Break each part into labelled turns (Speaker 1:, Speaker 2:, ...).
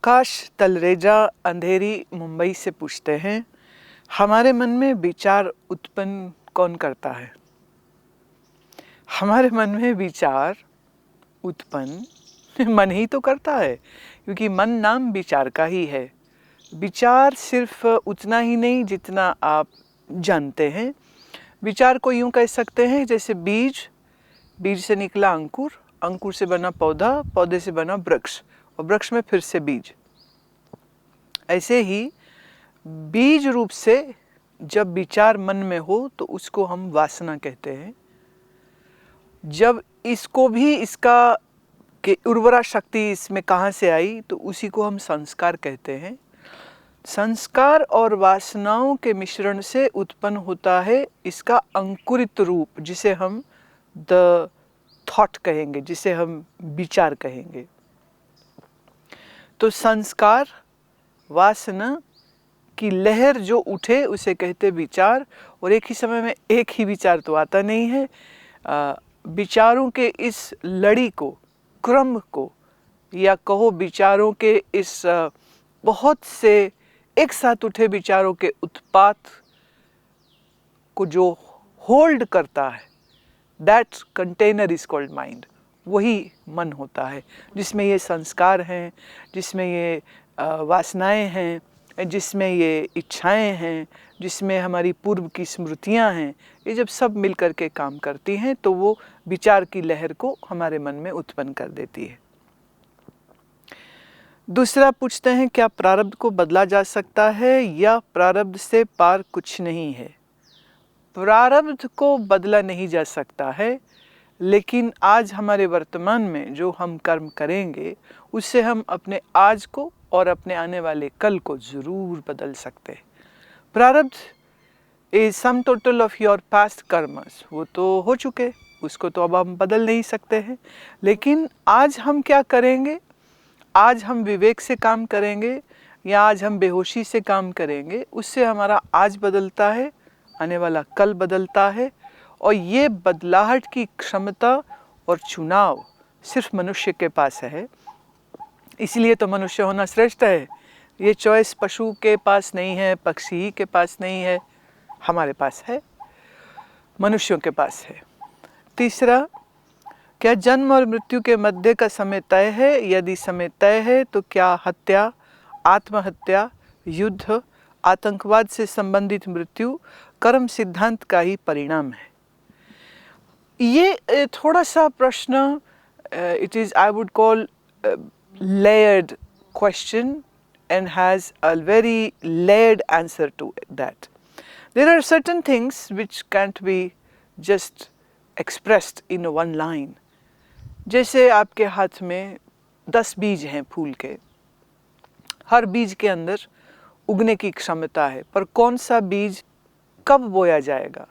Speaker 1: आकाश तलरेजा अंधेरी मुंबई से पूछते हैं, हमारे मन में विचार उत्पन्न कौन करता है? हमारे मन में विचार उत्पन्न मन ही तो करता है, क्योंकि मन नाम विचार का ही है। विचार सिर्फ उतना ही नहीं जितना आप जानते हैं। विचार को यूं कह सकते हैं जैसे बीज, बीज से निकला अंकुर, अंकुर से बना पौधा, पौधे से बना वृक्ष और वृक्ष में फिर से बीज। ऐसे ही बीज रूप से जब विचार मन में हो तो उसको हम वासना कहते हैं। जब इसको भी इसका कि उर्वरा शक्ति इसमें कहाँ से आई तो उसी को हम संस्कार कहते हैं। संस्कार और वासनाओं के मिश्रण से उत्पन्न होता है इसका अंकुरित रूप, जिसे हम द थॉट कहेंगे, जिसे हम विचार कहेंगे। तो संस्कार, वासना की लहर जो उठे उसे कहते विचार। और एक ही समय में एक ही विचार तो आता नहीं है। विचारों के इस लड़ी को, क्रम को, या कहो विचारों के इस बहुत से एक साथ उठे विचारों के उत्पात को जो होल्ड करता है, that container is called mind. वही मन होता है, जिसमें ये संस्कार हैं, जिसमें ये वासनाएं हैं, जिसमें ये इच्छाएं हैं, जिसमें हमारी पूर्व की स्मृतियां हैं। ये जब सब मिलकर के काम करती हैं तो वो विचार की लहर को हमारे मन में उत्पन्न कर देती है। दूसरा पूछते हैं, क्या प्रारब्ध को बदला जा सकता है या प्रारब्ध से पार कुछ नहीं है? प्रारब्ध को बदला नहीं जा सकता है, लेकिन आज हमारे वर्तमान में जो हम कर्म करेंगे उससे हम अपने आज को और अपने आने वाले कल को जरूर बदल सकते हैं। प्रारब्ध is sum total of your past karmas. वो तो हो चुके, उसको तो अब हम बदल नहीं सकते हैं। लेकिन आज हम क्या करेंगे? आज हम विवेक से काम करेंगे या आज हम बेहोशी से काम करेंगे, उससे हमारा आज बदलता है, आने वाला कल बदलता है। और ये बदलाहट की क्षमता और चुनाव सिर्फ मनुष्य के पास है। इसलिए तो मनुष्य होना श्रेष्ठ है। ये चॉइस पशु के पास नहीं है, पक्षी के पास नहीं है, हमारे पास है, मनुष्यों के पास है। तीसरा, क्या जन्म और मृत्यु के मध्य का समय तय है? यदि समय तय है तो क्या हत्या, आत्महत्या, युद्ध, आतंकवाद से संबंधित मृत्यु कर्म सिद्धांत का ही परिणाम है? ये थोड़ा सा प्रश्न, it is I would call layered question and has a very layered answer to that. There are certain things which can't be just expressed in one line. जैसे आपके हाथ में 10 बीज हैं फूल के, हर बीज के अंदर उगने की क्षमता है, पर कौन सा बीज कब बोया जाएगा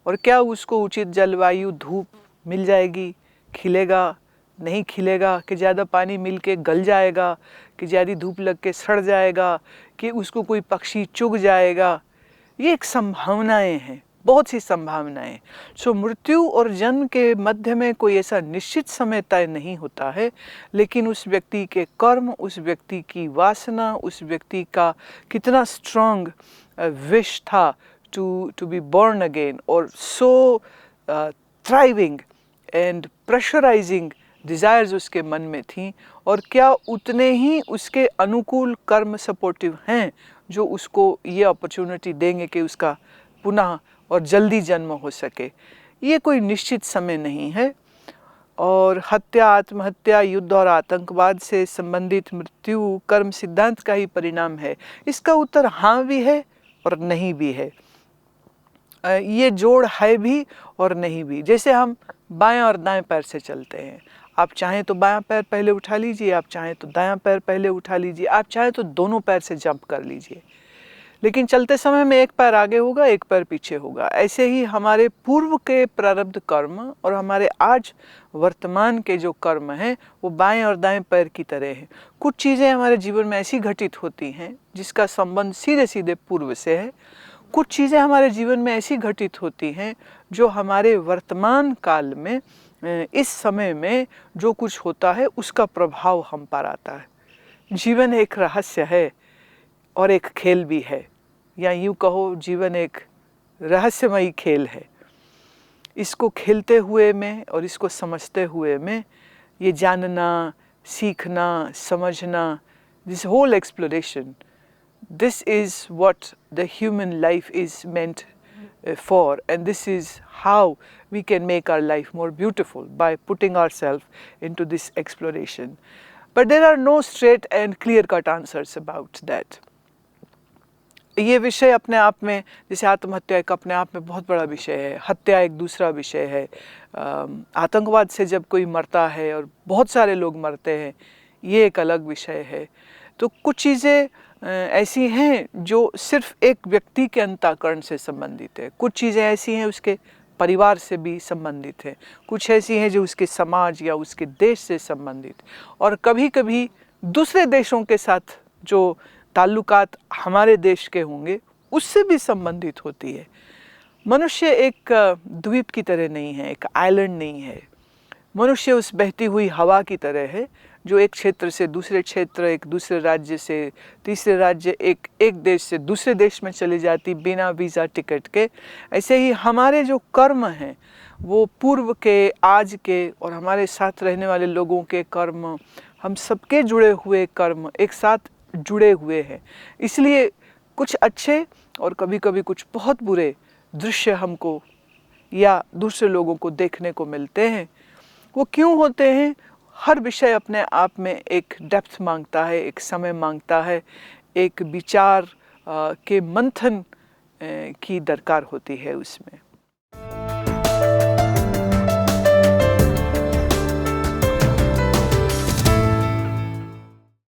Speaker 1: और क्या उसको उचित जलवायु, धूप मिल जाएगी, खिलेगा, नहीं खिलेगा, कि ज़्यादा पानी मिल के गल जाएगा, कि ज़्यादा धूप लग के सड़ जाएगा, कि उसको कोई पक्षी चुग जाएगा, ये एक संभावनाएं हैं, बहुत सी संभावनाएं। सो मृत्यु और जन्म के मध्य में कोई ऐसा निश्चित समय तय नहीं होता है, लेकिन उस व्यक्ति के कर्म, उस व्यक्ति की वासना, उस व्यक्ति का कितना स्ट्रॉन्ग विश था to be born again, or so thriving and pressurizing desires उसके मन में थी, और क्या उतने ही उसके अनुकूल कर्म सपोर्टिव हैं जो उसको ये अपॉर्चुनिटी देंगे कि उसका पुनः और जल्दी जन्म हो सके। ये कोई निश्चित समय नहीं है। और हत्या, आत्महत्या, युद्ध और आतंकवाद से संबंधित मृत्यु कर्म सिद्धांत का ही परिणाम है, इसका उत्तर हाँ भी है और नहीं भी है। ये जोड़ है भी और नहीं भी। जैसे हम बाएं और दाएं पैर से चलते हैं, आप चाहें तो बायां पैर पहले उठा लीजिए, आप चाहें तो दायां पैर पहले उठा लीजिए, आप चाहें तो दोनों पैर से जंप कर लीजिए, लेकिन चलते समय में एक पैर आगे होगा, एक पैर पीछे होगा। ऐसे ही हमारे पूर्व के प्रारब्ध कर्म और हमारे आज वर्तमान के जो कर्म हैं वो बाएं और दाएं पैर की तरह हैं। कुछ चीज़ें हमारे जीवन में ऐसी घटित होती हैं जिसका संबंध सीधे सीधे पूर्व से है, कुछ चीज़ें हमारे जीवन में ऐसी घटित होती हैं जो हमारे वर्तमान काल में, इस समय में जो कुछ होता है उसका प्रभाव हम पर आता है। जीवन एक रहस्य है और एक खेल भी है, या यूँ कहो जीवन एक रहस्यमयी खेल है। इसको खेलते हुए में और इसको समझते हुए में ये जानना, सीखना, समझना, this whole exploration, this is what the human life is meant for, and this is how we can make our life more beautiful by putting ourselves into this exploration. But there are no straight and clear cut answers about that. ये विषय अपने आप में, जैसे आत्महत्या एक अपने आप में बहुत बड़ा विषय है, हत्या एक दूसरा विषय है, आतंकवाद से जब कोई मरता है और बहुत सारे लोग मरते हैं, ये एक अलग विषय है। तो कुछ चीज़ें ऐसी हैं जो सिर्फ एक व्यक्ति के अंतःकरण से संबंधित है, कुछ चीज़ें ऐसी हैं उसके परिवार से भी संबंधित है, कुछ ऐसी हैं जो उसके समाज या उसके देश से संबंधित, और कभी कभी दूसरे देशों के साथ जो ताल्लुकात हमारे देश के होंगे उससे भी संबंधित होती है। मनुष्य एक द्वीप की तरह नहीं है, एक आइलैंड नहीं है। मनुष्य उस बहती हुई हवा की तरह है जो एक क्षेत्र से दूसरे क्षेत्र, एक दूसरे राज्य से तीसरे राज्य, एक देश से दूसरे देश में चली जाती बिना वीज़ा टिकट के। ऐसे ही हमारे जो कर्म हैं वो पूर्व के, आज के और हमारे साथ रहने वाले लोगों के कर्म, हम सबके जुड़े हुए कर्म एक साथ जुड़े हुए हैं। इसलिए कुछ अच्छे और कभी कभी कुछ बहुत बुरे दृश्य हमको या दूसरे लोगों को देखने को मिलते हैं। वो क्यों होते हैं? हर विषय अपने आप में एक डेप्थ मांगता है, एक समय मांगता है, एक विचार के मंथन की दरकार होती है उसमें।